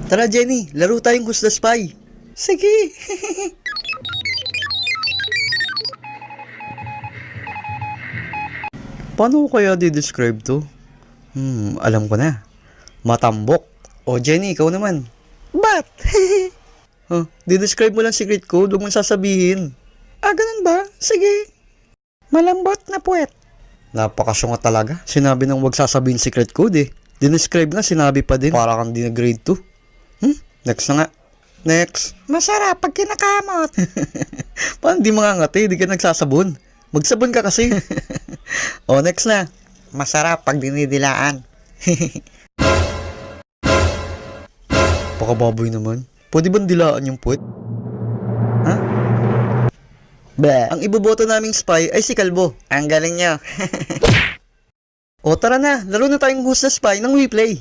Tara Jenny, laro tayong Who's the Spy. Sige. Paano ko kaya di-describe to? Alam ko na. Matambok. O Jenny, ikaw naman. Bat? Di-describe mo lang secret code, huwag mong sasabihin. Ganun ba? Sige. Malambot na puwet. Napakasyunga talaga. Sinabi nang huwag sasabihin secret code eh. Dinescribe na, sinabi pa din. Para kang di na grade 2. Next na nga. Next. Masarap pag kinakamot. Paano di mangangati? Di ka nagsasabon. Magsabon ka kasi. O, next na. Masarap pag dinidilaan. Pakababoy naman. Pwede ba dilaan yung puwet? Ha? Ang iboboto naming spy ay si Kalbo. Ang galing nyo. O tara na, laro na tayong Who's the Spy ng WePlay.